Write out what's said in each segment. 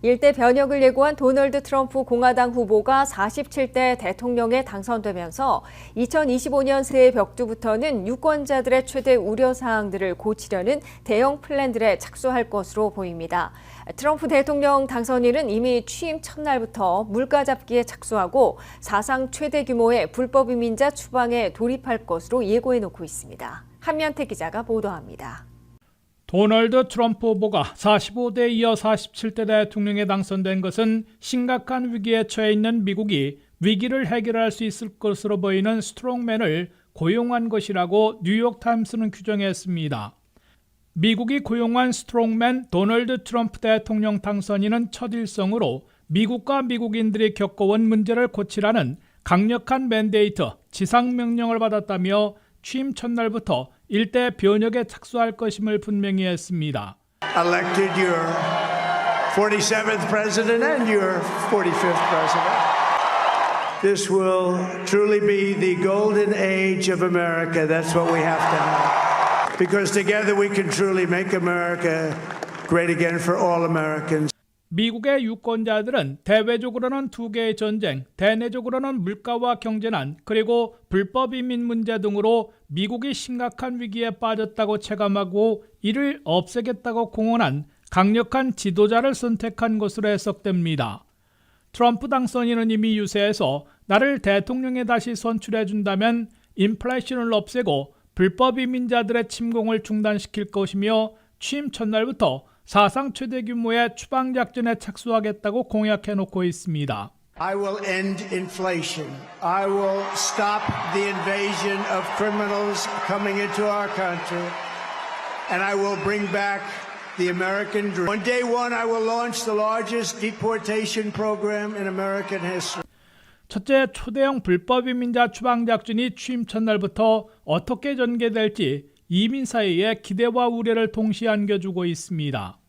일대 변혁을 예고한 도널드 트럼프 공화당 후보가 47대 대통령에 당선되면서 2025년 새해 벽두부터는 유권자들의 최대 우려사항들을 고치려는 대형 플랜들에 착수할 것으로 보입니다. 트럼프 대통령 당선인은 이미 취임 첫날부터 물가 잡기에 착수하고 사상 최대 규모의 불법 이민자 추방에 돌입할 것으로 예고해놓고 있습니다. 한면태 기자가 보도합니다. 도널드 트럼프 후보가 45대 이어 47대 대통령에 당선된 것은 심각한 위기에 처해 있는 미국이 위기를 해결할 수 있을 것으로 보이는 스트롱맨을 고용한 것이라고 뉴욕타임스는 규정했습니다. 미국이 고용한 스트롱맨 도널드 트럼프 대통령 당선인은 첫 일성으로 미국과 미국인들이 겪어온 문제를 고치라는 강력한 맨데이트, 지상명령을 받았다며 취임 첫날부터 일대 변혁에 착수할 것임을 분명히 했습니다. Elected your 47th president and your 45th president. This will truly be the golden age of America. That's what we have to have. Because together we can truly make America great again for all Americans. 미국의 유권자들은 대외적으로는 두 개의 전쟁, 대내적으로는 물가와 경제난, 그리고 불법 이민 문제 등으로 미국이 심각한 위기에 빠졌다고 체감하고 이를 없애겠다고 공언한 강력한 지도자를 선택한 것으로 해석됩니다. 트럼프 당선인은 이미 유세에서 나를 대통령에 다시 선출해준다면 인플레이션을 없애고 불법 이민자들의 침공을 중단시킬 것이며 취임 첫날부터 사상 최대 규모의 추방 작전에 착수하겠다고 공약해놓고 있습니다. I will end inflation. I will stop the invasion of criminals coming into our country. And I will bring back the American dream. On day one, I will launch the largest deportation program in American history. 첫째, 초대형 불법 이민자 추방 작전이 취임 첫날부터 어떻게 전개될지 이민 사이에 기대와 우려를 동시에 안겨주고 있습니다.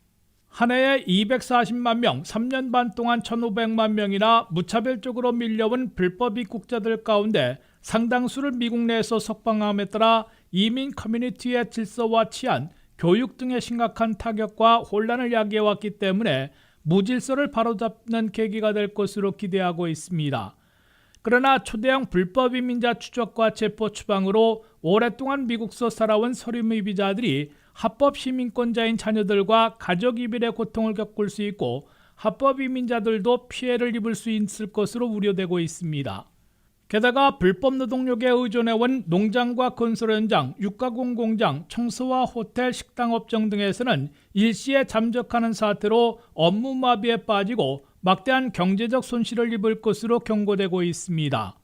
한 해에 240만 명, 3년 반 동안 1,500만 명이나 무차별적으로 밀려온 불법 입국자들 가운데 상당수를 미국 내에서 석방함에 따라 이민 커뮤니티의 질서와 치안, 교육 등의 심각한 타격과 혼란을 야기해왔기 때문에 무질서를 바로잡는 계기가 될 것으로 기대하고 있습니다. 그러나 초대형 불법 이민자 추적과 체포 추방으로 오랫동안 미국서 살아온 서류미비자들이 합법 시민권자인 자녀들과 가족 이별의 고통을 겪을 수 있고 합법 이민자들도 피해를 입을 수 있을 것으로 우려되고 있습니다. 게다가 불법 노동력에 의존해온 농장과 건설 현장, 육가공 공장, 청소와 호텔, 식당 업종 등에서는 일시에 잠적하는 사태로 업무 마비에 빠지고 막대한 경제적 손실을 입을 것으로 경고되고 있습니다.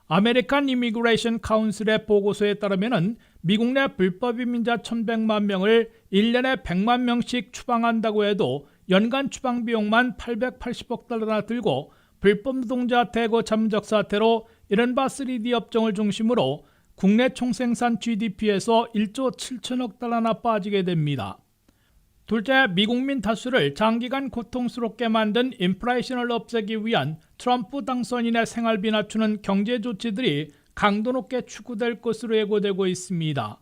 아메리칸 이미그레이션 카운슬의 보고서에 따르면 미국 내 불법 이민자 1,100만 명을 1년에 100만 명씩 추방한다고 해도 연간 추방 비용만 880억 달러나 들고 불법 노동자 대거 잠적 사태로 이른바 3D 업종을 중심으로 국내 총생산 GDP에서 1조 7천억 달러나 빠지게 됩니다. 둘째, 미국민 다수를 장기간 고통스럽게 만든 인플레이션을 없애기 위한 트럼프 당선인의 생활비 낮추는 경제 조치들이 강도 높게 추구될 것으로 예고되고 있습니다.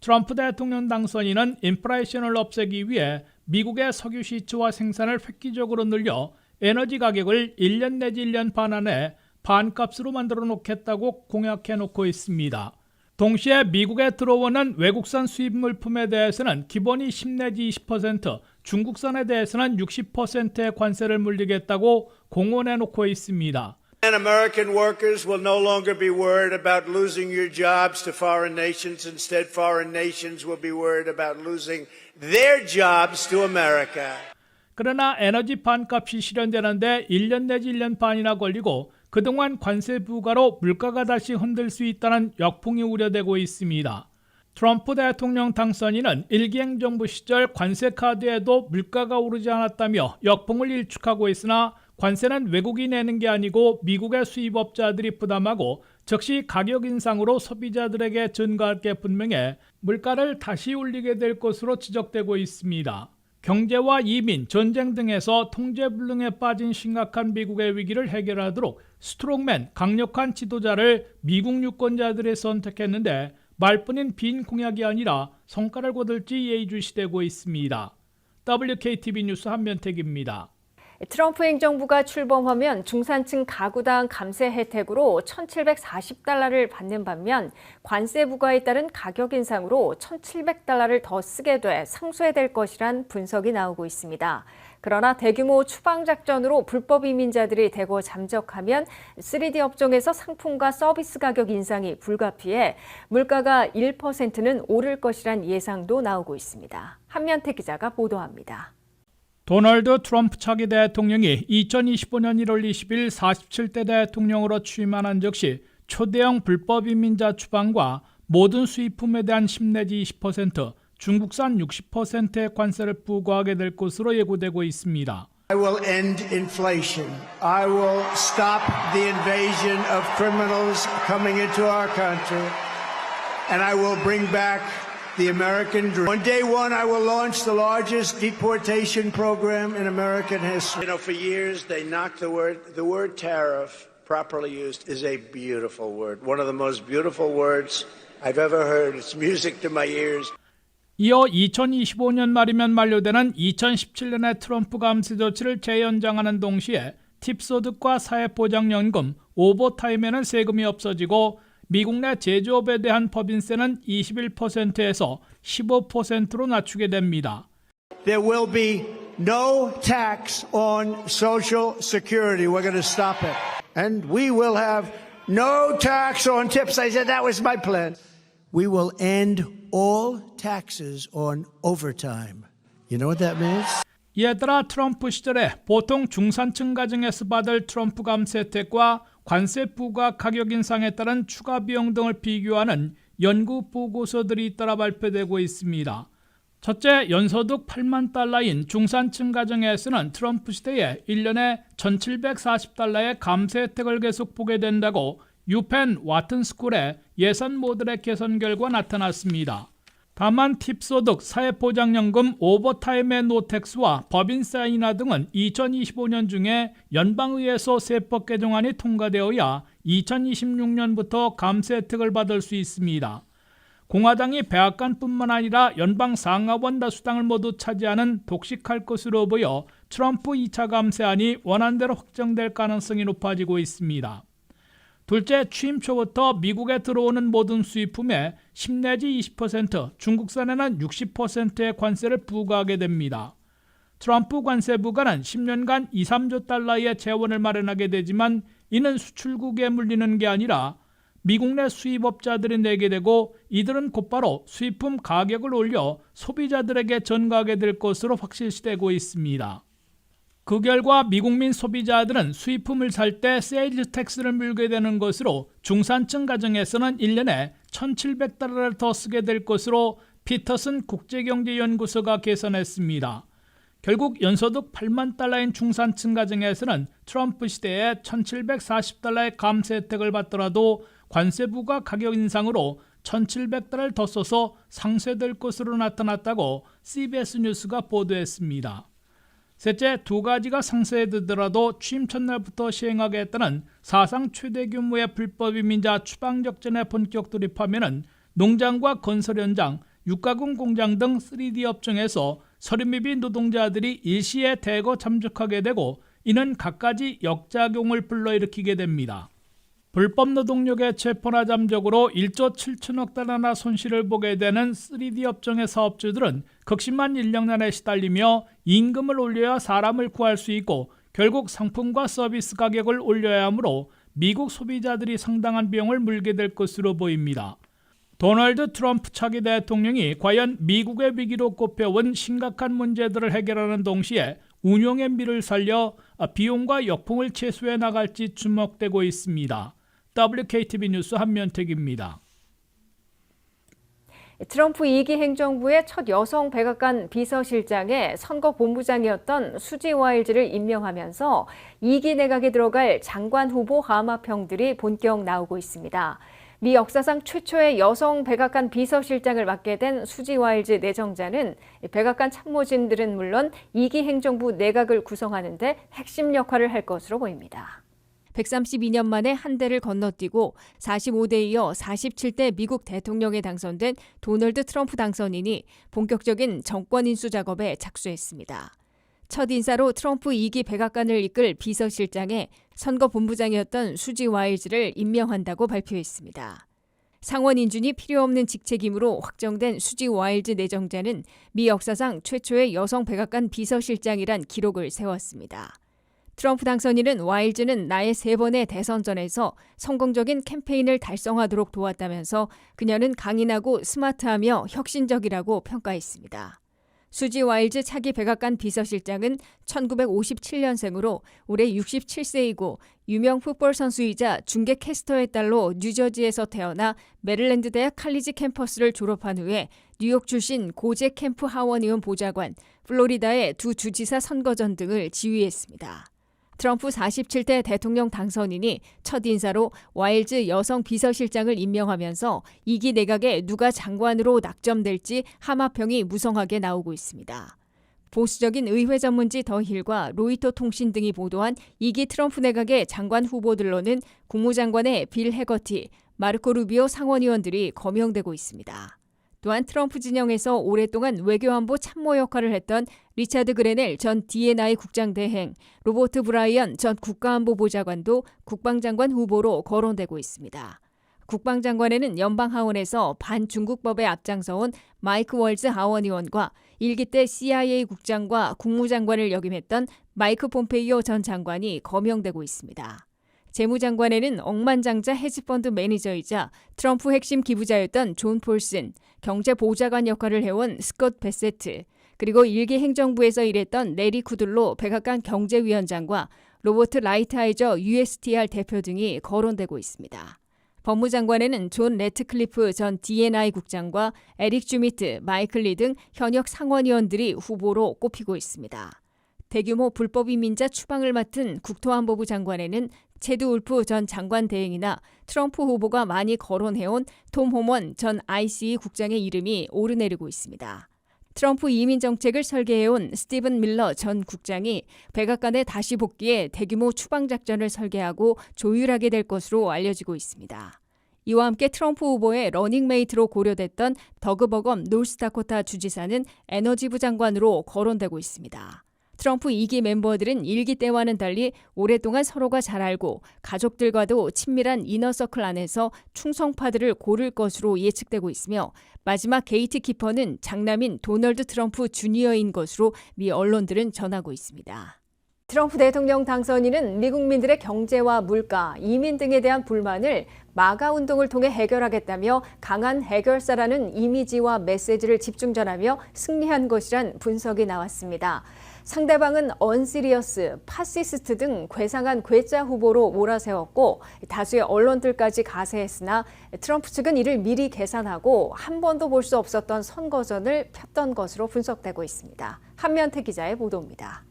트럼프 대통령 당선인은 인플레이션을 없애기 위해 미국의 석유 시추와 생산을 획기적으로 늘려 에너지 가격을 1년 내지 1년 반 안에 반값으로 만들어 놓겠다고 공약해 놓고 있습니다. 동시에 미국에 들어오는 외국산 수입 물품에 대해서는 기본이 10 내지 20%, 중국산에 대해서는 60%의 관세를 물리겠다고 공언해 놓고 있습니다. And American workers will no longer be worried about losing your jobs to foreign nations. Instead, foreign nations will be worried about losing their jobs to America. 그러나 에너지 반값이 실현되는데 1년 내지 1년 반이나 걸리고 그동안 관세 부과로 물가가 다시 흔들 수 있다는 역풍이 우려되고 있습니다. 트럼프 대통령 당선인은 일기 행정부 시절 관세 카드에도 물가가 오르지 않았다며 역풍을 일축하고 있으나 관세는 외국이 내는 게 아니고 미국의 수입업자들이 부담하고 즉시 가격 인상으로 소비자들에게 전가할 게 분명해 물가를 다시 올리게 될 것으로 지적되고 있습니다. 경제와 이민, 전쟁 등에서 통제불능에 빠진 심각한 미국의 위기를 해결하도록 스트롱맨, 강력한 지도자를 미국 유권자들이 선택했는데 말뿐인 빈 공약이 아니라 성과를 거둘지 예의주시되고 있습니다. WKTV 뉴스 한면택입니다. 트럼프 행정부가 출범하면 중산층 가구당 감세 혜택으로 $1,740를 받는 반면 관세 부과에 따른 가격 인상으로 $1,700를 더 쓰게 돼 상쇄될 것이란 분석이 나오고 있습니다. 그러나 대규모 추방 작전으로 불법 이민자들이 대거 잠적하면 3D 업종에서 상품과 서비스 가격 인상이 불가피해 물가가 1%는 오를 것이란 예상도 나오고 있습니다. 한면택 기자가 보도합니다. 도널드 트럼프 차기 대통령이 2025년 1월 20일 47대 대통령으로 취임한 즉시 초대형 불법 이민자 추방과 모든 수입품에 대한 10 내지 20%, 중국산 60%의 관세를 부과하게 될 것으로 예고되고 있습니다. I will end inflation. I will stop the invasion of criminals coming into our country. And I will bring back the American dream. On day one, I will launch the largest deportation program in American history. You know, for years, they knocked the word tariff, properly used, is a beautiful word. One of the most beautiful words I've ever heard. It's music to my ears. 이어 2025년 말이면 만료되는 2017년의 트럼프 감세 조치를 재연장하는 동시에 팁소득과 사회보장연금, 오버타임에는 세금이 없어지고 미국 내 제조업에 대한 법인세는 21%에서 15%로 낮추게 됩니다. There will be no tax on Social Security. We're going to stop it. And we will have no tax on tips. I said that was my plan. We will end all taxes on overtime. You know what that means? 이에 따라 트럼프 시절에 보통 중산층 가정에서 받을 트럼프 감세 혜택과 관세 부과 가격 인상에 따른 추가 비용 등을 비교하는 연구 보고서들이 잇따라 발표되고 있습니다. 첫째, 연소득 $80,000인 중산층 가정에서는 트럼프 시대에 1년에 $1,740의 감세 혜택을 계속 보게 된다고 유펜 와튼스쿨의 예산 모델의 개선 결과 나타났습니다. 다만 팁소득, 사회보장연금, 오버타임의 노텍스와 법인세 인하 등은 2025년 중에 연방의회에서 세법 개정안이 통과되어야 2026년부터 감세 혜택을 받을 수 있습니다. 공화당이 백악관뿐만 아니라 연방 상하원 다수당을 모두 차지하는 독식할 것으로 보여 트럼프 2차 감세안이 원안대로 확정될 가능성이 높아지고 있습니다. 둘째, 취임 초부터 미국에 들어오는 모든 수입품에 10 내지 20%, 중국산에는 60%의 관세를 부과하게 됩니다. 트럼프 관세 부과는 10년간 2, 3조 달러의 재원을 마련하게 되지만 이는 수출국에 물리는 게 아니라 미국 내 수입업자들이 내게 되고 이들은 곧바로 수입품 가격을 올려 소비자들에게 전가하게 될 것으로 확실시되고 있습니다. 그 결과 미국민 소비자들은 수입품을 살 때 세일즈 텍스를 물게 되는 것으로 중산층 가정에서는 1년에 $1,700를 더 쓰게 될 것으로 피터슨 국제경제연구소가 계산했습니다. 결국 연소득 $80,000인 중산층 가정에서는 트럼프 시대에 $1,740의 감세 혜택을 받더라도 관세 부과 가격 인상으로 $1,700을 더 써서 상쇄될 것으로 나타났다고 CBS 뉴스가 보도했습니다. 셋째, 두 가지가 상쇄되더라도 취임 첫날부터 시행하겠다는 사상 최대 규모의 불법 이민자 추방 작전에 본격 돌입하면은 농장과 건설 현장, 육가공 공장 등 3D 업종에서 서류미비 노동자들이 일시에 대거 잠적하게 되고 이는 갖가지 역작용을 불러일으키게 됩니다. 불법 노동력의 체포나 잠적으로 1조 7천억 달러나 손실을 보게 되는 3D 업종의 사업주들은 극심한 인력난에 시달리며 임금을 올려야 사람을 구할 수 있고 결국 상품과 서비스 가격을 올려야 하므로 미국 소비자들이 상당한 비용을 물게 될 것으로 보입니다. 도널드 트럼프 차기 대통령이 과연 미국의 위기로 꼽혀온 심각한 문제들을 해결하는 동시에 운용의 미를 살려 비용과 역풍을 최소화해 나갈지 주목되고 있습니다. WKTV 뉴스 한면택입니다. 트럼프 2기 행정부의 첫 여성 백악관 비서실장에 선거 본부장이었던 수지 와일즈를 임명하면서 2기 내각에 들어갈 장관 후보 하마평들이 본격 나오고 있습니다. 미 역사상 최초의 여성 백악관 비서실장을 맡게 된 수지 와일즈 내정자는 백악관 참모진들은 물론 2기 행정부 내각을 구성하는 데 핵심 역할을 할 것으로 보입니다. 132년 만에 한 대를 건너뛰고 45대 이어 47대 미국 대통령에 당선된 도널드 트럼프 당선인이 본격적인 정권 인수 작업에 착수했습니다. 첫 인사로 트럼프 2기 백악관을 이끌 비서실장에 선거본부장이었던 수지 와일즈를 임명한다고 발표했습니다. 상원 인준이 필요 없는 직책임으로 확정된 수지 와일즈 내정자는 미 역사상 최초의 여성 백악관 비서실장이란 기록을 세웠습니다. 트럼프 당선인은 와일즈는 나의 3번의 대선전에서 성공적인 캠페인을 달성하도록 도왔다면서 그녀는 강인하고 스마트하며 혁신적이라고 평가했습니다. 수지 와일즈 차기 백악관 비서실장은 1957년생으로 올해 67세이고 유명 풋볼 선수이자 중계 캐스터의 딸로 뉴저지에서 태어나 메릴랜드 대학 칼리지 캠퍼스를 졸업한 후에 뉴욕 출신 고제 캠프 하원 의원 보좌관, 플로리다의 두 주지사 선거전 등을 지휘했습니다. 트럼프 47대 대통령 당선인이 첫 인사로 와일즈 여성 비서실장을 임명하면서 2기 내각에 누가 장관으로 낙점될지 하마평이 무성하게 나오고 있습니다. 보수적인 의회 전문지 더 힐과 로이터 통신 등이 보도한 2기 트럼프 내각의 장관 후보들로는 국무장관의 빌 해거티, 마르코 루비오 상원의원들이 거명되고 있습니다. 또한 트럼프 진영에서 오랫동안 외교안보 참모 역할을 했던 리차드 그레넬 전 D&I 국장 대행, 로버트 브라이언 전 국가안보보좌관도 국방장관 후보로 거론되고 있습니다. 국방장관에는 연방하원에서 반중국법에 앞장서온 마이크 월즈 하원의원과 1기 때 CIA 국장과 국무장관을 역임했던 마이크 폼페이오 전 장관이 거명되고 있습니다. 재무장관에는 억만장자 헤지펀드 매니저이자 트럼프 핵심 기부자였던 존 폴슨, 경제보좌관 역할을 해온 스콧 베세트, 그리고 1기 행정부에서 일했던 레리 쿠들로 백악관 경제위원장과 로버트 라이트하이저 USTR 대표 등이 거론되고 있습니다. 법무장관에는 존 레트클리프 전 D&I 국장과 에릭 주미트, 마이클 리 등 현역 상원의원들이 후보로 꼽히고 있습니다. 대규모 불법 이민자 추방을 맡은 국토안보부 장관에는 체드 울프 전 장관 대행이나 트럼프 후보가 많이 거론해온 톰 호먼 전 ICE 국장의 이름이 오르내리고 있습니다. 트럼프 이민 정책을 설계해온 스티븐 밀러 전 국장이 백악관에 다시 복귀해 대규모 추방 작전을 설계하고 조율하게 될 것으로 알려지고 있습니다. 이와 함께 트럼프 후보의 러닝메이트로 고려됐던 더그 버검 노스다코타 주지사는 에너지부 장관으로 거론되고 있습니다. 트럼프 2기 멤버들은 1기 때와는 달리 오랫동안 서로가 잘 알고 가족들과도 친밀한 이너서클 안에서 충성파들을 고를 것으로 예측되고 있으며 마지막 게이트키퍼는 장남인 도널드 트럼프 주니어인 것으로 미 언론들은 전하고 있습니다. 트럼프 대통령 당선인은 미국민들의 경제와 물가, 이민 등에 대한 불만을 마가 운동을 통해 해결하겠다며 강한 해결사라는 이미지와 메시지를 집중 전하며 승리한 것이란 분석이 나왔습니다. 상대방은 언시리어스, 파시스트 등 괴상한 괴짜 후보로 몰아세웠고 다수의 언론들까지 가세했으나 트럼프 측은 이를 미리 계산하고 한 번도 볼 수 없었던 선거전을 폈던 것으로 분석되고 있습니다. 한면태 기자의 보도입니다.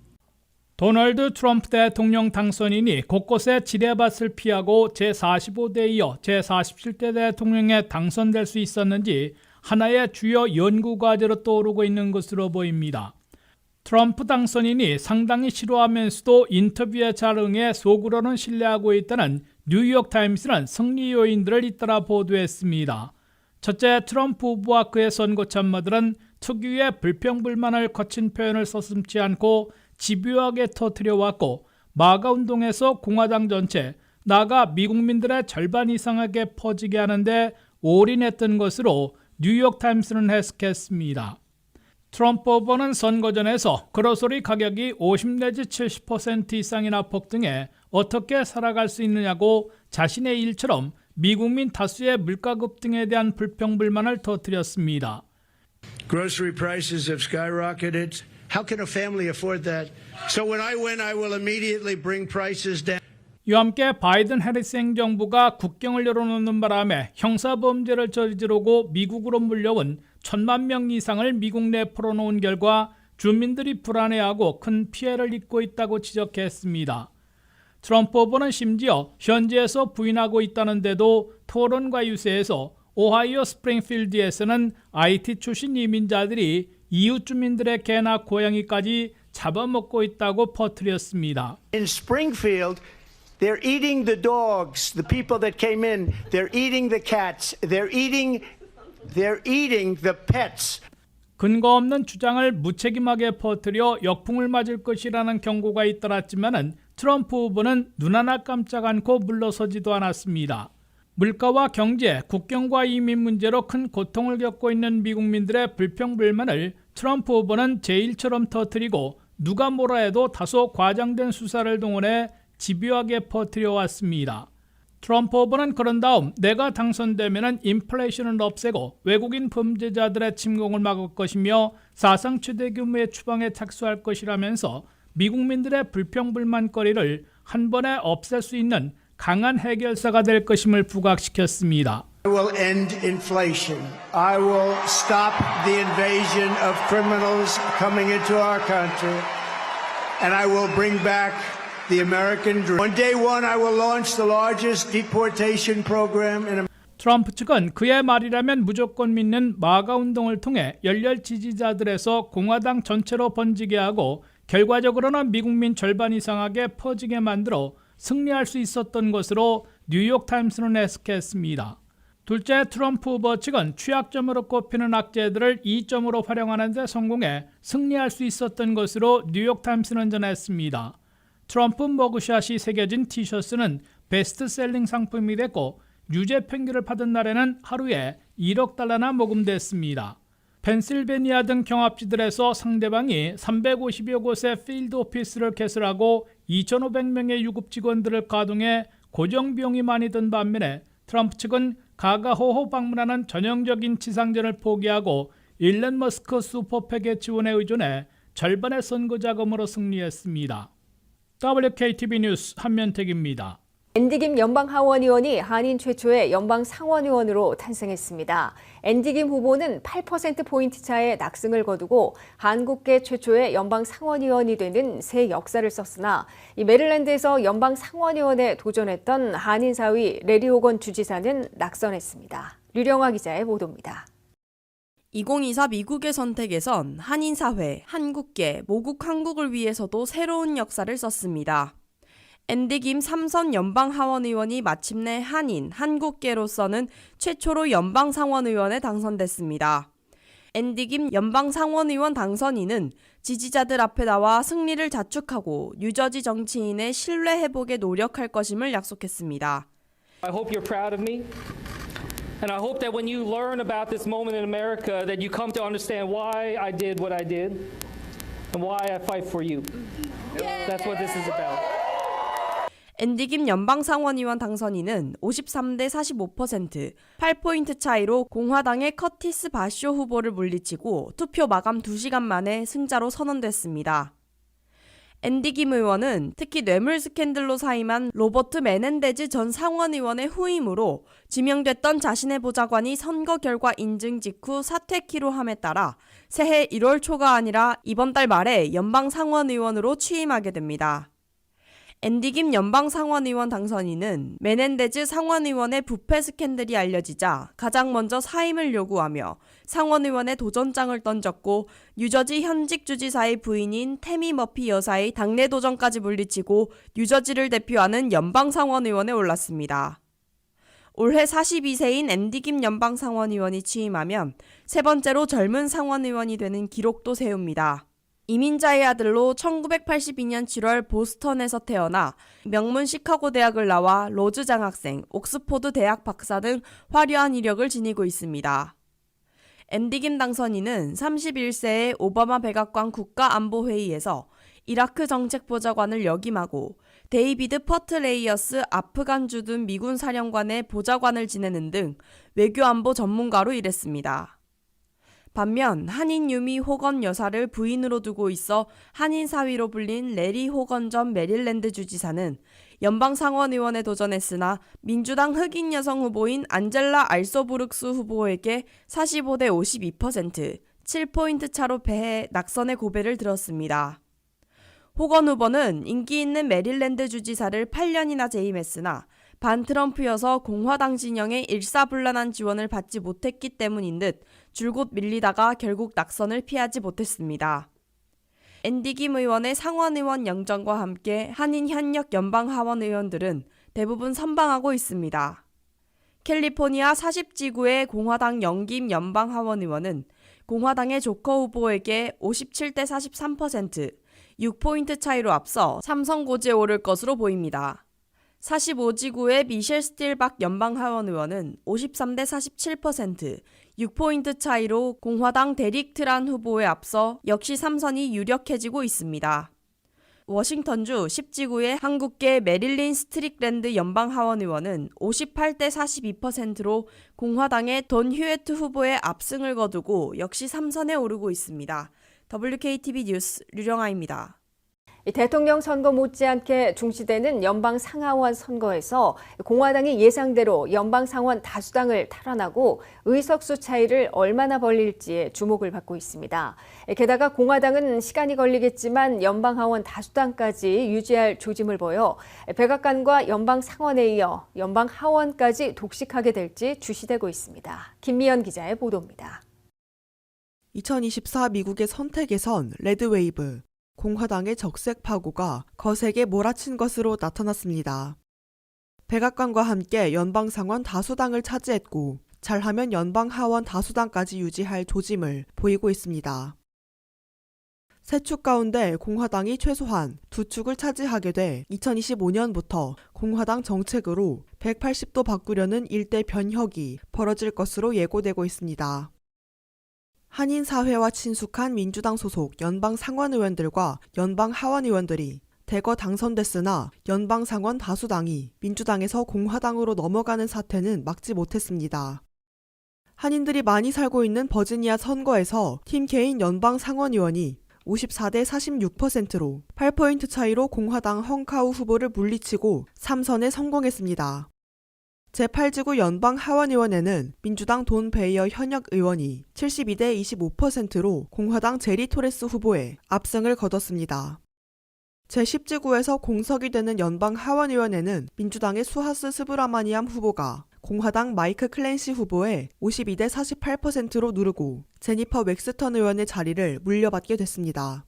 도널드 트럼프 대통령 당선인이 곳곳에 지뢰밭을 피하고 제45대 이어 제47대 대통령에 당선될 수 있었는지 하나의 주요 연구과제로 떠오르고 있는 것으로 보입니다. 트럼프 당선인이 상당히 싫어하면서도 인터뷰에 잘 응해 속으로는 신뢰하고 있다는 뉴욕타임스는 승리 요인들을 잇따라 보도했습니다. 첫째, 트럼프 후보와 그의 선거 참모들은 특유의 불평불만을 거친 표현을 서슴지 않고 집요하게 터뜨려왔고 마가 운동에서 공화당 전체, 나아가 미국민들의 절반 이상에게 퍼지게 하는데 올인했던 것으로 뉴욕타임스는 해석했습니다. 트럼프 후보는 선거전에서 그로소리 가격이 50 내지 70% 이상이나 폭등해 어떻게 살아갈 수 있느냐고 자신의 일처럼 미국민 다수의 물가 급등에 대한 불평불만을 터뜨렸습니다. Grocery prices have skyrocketed. How can a family afford that? So when I win, I will immediately bring prices down. 이와 함께 바이든 해리스 행정부가 국경을 열어놓는 바람에 형사범죄를 저지르고 미국으로 물려온 1,000만 명 이상을 미국 내 풀어놓은 결과 주민들이 불안해하고 큰 피해를 입고 있다고 지적했습니다. 트럼프 후보는 심지어 현지에서 부인하고 있다는데도 토론과 유세해서 오하이오 스프링필드에서는 IT 출신 이민자들이 이웃 주민들의 개나 고양이까지 잡아먹고 있다고 퍼뜨렸습니다. In Springfield, they're eating the dogs, the people that came in. They're eating the cats. They're eating the pets. 근거 없는 주장을 무책임하게 퍼뜨려 역풍을 맞을 것이라는 경고가 잇따랐지만은 트럼프 후보는 눈 하나 깜짝 않고 물러서지도 않았습니다. 물가와 경제, 국경과 이민 문제로 큰 고통을 겪고 있는 미국민들의 불평불만을 트럼프 후보는 제1처럼 터뜨리고 누가 뭐라 해도 다소 과장된 수사를 동원해 집요하게 퍼뜨려 왔습니다. 트럼프 후보는 그런 다음 내가 당선되면 인플레이션을 없애고 외국인 범죄자들의 침공을 막을 것이며 사상 최대 규모의 추방에 착수할 것이라면서 미국민들의 불평불만거리를 한 번에 없앨 수 있는 강한 해결사가 될 것임을 부각시켰습니다. I will end inflation. I will stop the invasion of criminals coming into our country. And I will bring back the American dream. On day one, I will launch the largest deportation program in America. 트럼프 측은 그의 말이라면 무조건 믿는 마가 운동을 통해 열렬 지지자들에서 공화당 전체로 번지게 하고 결과적으로는 미국민 절반 이상에게 퍼지게 만들어 승리할 수 있었던 것으로 뉴욕타임스는 해석했습니다. 둘째, 트럼프 후보 측은 취약점으로 꼽히는 악재들을 이점으로 활용하는 데 성공해 승리할 수 있었던 것으로 뉴욕타임스는 전했습니다. 트럼프 머그샷이 새겨진 티셔츠는 베스트셀링 상품이 됐고 유죄 판결을 받은 날에는 하루에 1억 달러나 모금됐습니다. 펜실베니아 등 경합지들에서 상대방이 350여 곳의 필드 오피스를 개설하고 2,500명의 유급 직원들을 가동해 고정 비용이 많이 든 반면에 트럼프 측은 가가호호 방문하는 전형적인 지상전을 포기하고 일론 머스크 슈퍼팩의 지원에 의존해 절반의 선거 자금으로 승리했습니다. WKTV 뉴스 한면택입니다. 앤디 김 연방 하원 의원이 한인 최초의 연방 상원 의원으로 탄생했습니다. 앤디 김 후보는 8%포인트 차의 낙승을 거두고 한국계 최초의 연방 상원 의원이 되는 새 역사를 썼으나 이 메릴랜드에서 연방 상원 의원에 도전했던 한인 사위 레리 호건 주지사는 낙선했습니다. 류령아 기자의 보도입니다. 2024 미국의 선택에선 한인 사회, 한국계, 모국 한국을 위해서도 새로운 역사를 썼습니다. 앤디 김 3선 연방 하원 의원이 마침내 한인, 한국계로서는 최초로 연방 상원 의원에 당선됐습니다. 앤디 김 연방 상원 의원 당선인은 지지자들 앞에 나와 승리를 자축하고 뉴저지 정치인의 신뢰 회복에 노력할 것임을 약속했습니다. I hope you're proud of me. And I hope that when you learn about this moment in America that you come to understand why I did what I did and why I fight for you. That's what this is about. 앤디 김 연방 상원의원 당선인은 53대 45%, 8포인트 차이로 공화당의 커티스 바쇼 후보를 물리치고 투표 마감 2시간 만에 승자로 선언됐습니다. 앤디 김 의원은 특히 뇌물 스캔들로 사임한 로버트 메넨데즈 전 상원의원의 후임으로 지명됐던 자신의 보좌관이 선거 결과 인증 직후 사퇴키로 함에 따라 새해 1월 초가 아니라 이번 달 말에 연방 상원의원으로 취임하게 됩니다. 앤디 김 연방 상원의원 당선인은 메넨데즈 상원의원의 부패 스캔들이 알려지자 가장 먼저 사임을 요구하며 상원의원의 도전장을 던졌고 뉴저지 현직 주지사의 부인인 태미 머피 여사의 당내 도전까지 물리치고 뉴저지를 대표하는 연방 상원의원에 올랐습니다. 올해 42세인 앤디 김 연방 상원의원이 취임하면 세 번째로 젊은 상원의원이 되는 기록도 세웁니다. 이민자의 아들로 1982년 7월 보스턴에서 태어나 명문 시카고 대학을 나와 로즈 장학생, 옥스포드 대학 박사 등 화려한 이력을 지니고 있습니다. 앤디 김 당선인은 31세에 오바마 백악관 국가안보회의에서 이라크 정책보좌관을 역임하고 데이비드 퍼트레이어스 아프간 주둔 미군 사령관의 보좌관을 지내는 등 외교안보 전문가로 일했습니다. 반면 한인 유미 호건 여사를 부인으로 두고 있어 한인 사위로 불린 레리 호건 전 메릴랜드 주지사는 연방 상원의원에 도전했으나 민주당 흑인 여성 후보인 안젤라 알소부룩스 후보에게 45대 52%, 7포인트 차로 패해 낙선의 고배를 들었습니다. 호건 후보는 인기 있는 메릴랜드 주지사를 8년이나 재임했으나 반 트럼프여서 공화당 진영의 일사불란한 지원을 받지 못했기 때문인 듯 줄곧 밀리다가 결국 낙선을 피하지 못했습니다. 앤디 김 의원의 상원의원 영전과 함께 한인 현역 연방 하원 의원들은 대부분 선방하고 있습니다. 캘리포니아 40지구의 공화당 영김 연방 하원 의원은 공화당의 조커 후보에게 57대 43%, 6포인트 차이로 앞서 3선고지에 오를 것으로 보입니다. 45지구의 미셸 스틸박 연방 하원 의원은 53대 47%, 6포인트 차이로 공화당 데릭 트란 후보에 앞서 역시 3선이 유력해지고 있습니다. 워싱턴주 10지구의 한국계 메릴린 스트릭랜드 연방 하원 의원은 58대 42%로 공화당의 돈 휴에트 후보의 압승을 거두고 역시 3선에 오르고 있습니다. WKTV 뉴스 류령아입니다. 대통령 선거 못지않게 중시되는 연방 상하원 선거에서 공화당이 예상대로 연방 상원 다수당을 탈환하고 의석수 차이를 얼마나 벌릴지에 주목을 받고 있습니다. 게다가 공화당은 시간이 걸리겠지만 연방 하원 다수당까지 유지할 조짐을 보여 백악관과 연방 상원에 이어 연방 하원까지 독식하게 될지 주시되고 있습니다. 김미연 기자의 보도입니다. 2024 미국의 선택에선 레드웨이브, 공화당의 적색 파고가 거세게 몰아친 것으로 나타났습니다. 백악관과 함께 연방 상원 다수당을 차지했고 잘하면 연방 하원 다수당까지 유지할 조짐을 보이고 있습니다. 세 축 가운데 공화당이 최소한 두 축을 차지하게 돼 2025년부터 공화당 정책으로 180도 바꾸려는 일대 변혁이 벌어질 것으로 예고되고 있습니다. 한인 사회와 친숙한 민주당 소속 연방 상원 의원들과 연방 하원 의원들이 대거 당선됐으나 연방 상원 다수당이 민주당에서 공화당으로 넘어가는 사태는 막지 못했습니다. 한인들이 많이 살고 있는 버지니아 선거에서 팀 케인 연방 상원 의원이 54대 46%로 8포인트 차이로 공화당 헝카우 후보를 물리치고 3선에 성공했습니다. 제8지구 연방 하원의원에는 민주당 돈 베이어 현역 의원이 72대 25%로 공화당 제리 토레스 후보에 압승을 거뒀습니다. 제10지구에서 공석이 되는 연방 하원의원에는 민주당의 수하스 스브라마니암 후보가 공화당 마이크 클랜시 후보에 52대 48%로 누르고 제니퍼 웩스턴 의원의 자리를 물려받게 됐습니다.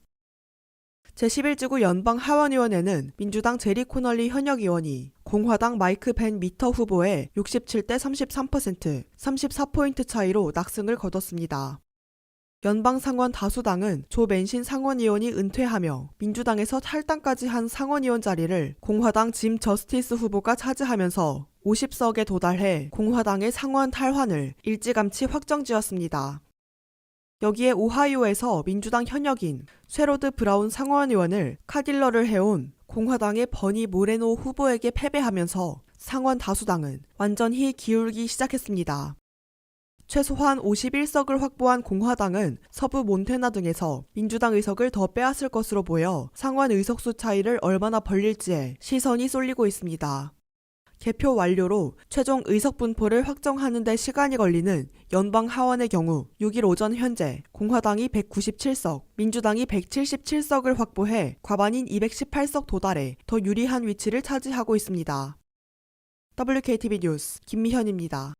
제11지구 연방 하원의원에는 민주당 제리 코널리 현역 의원이 공화당 마이크 벤 미터 후보에 67대 33%, 34포인트 차이로 낙승을 거뒀습니다. 연방 상원 다수당은 조 맨신 상원의원이 은퇴하며 민주당에서 탈당까지 한 상원의원 자리를 공화당 짐 저스티스 후보가 차지하면서 50석에 도달해 공화당의 상원 탈환을 일찌감치 확정지었습니다. 여기에 오하이오에서 민주당 현역인 쉐로드 브라운 상원의원을 카딜러를 해온 공화당의 버니 모레노 후보에게 패배하면서 상원 다수당은 완전히 기울기 시작했습니다. 최소한 51석을 확보한 공화당은 서부 몬태나 등에서 민주당 의석을 더 빼앗을 것으로 보여 상원 의석수 차이를 얼마나 벌릴지에 시선이 쏠리고 있습니다. 개표 완료로 최종 의석 분포를 확정하는 데 시간이 걸리는 연방 하원의 경우 6일 오전 현재 공화당이 197석, 민주당이 177석을 확보해 과반인 218석 도달해 더 유리한 위치를 차지하고 있습니다. WKTV 뉴스 김미현입니다.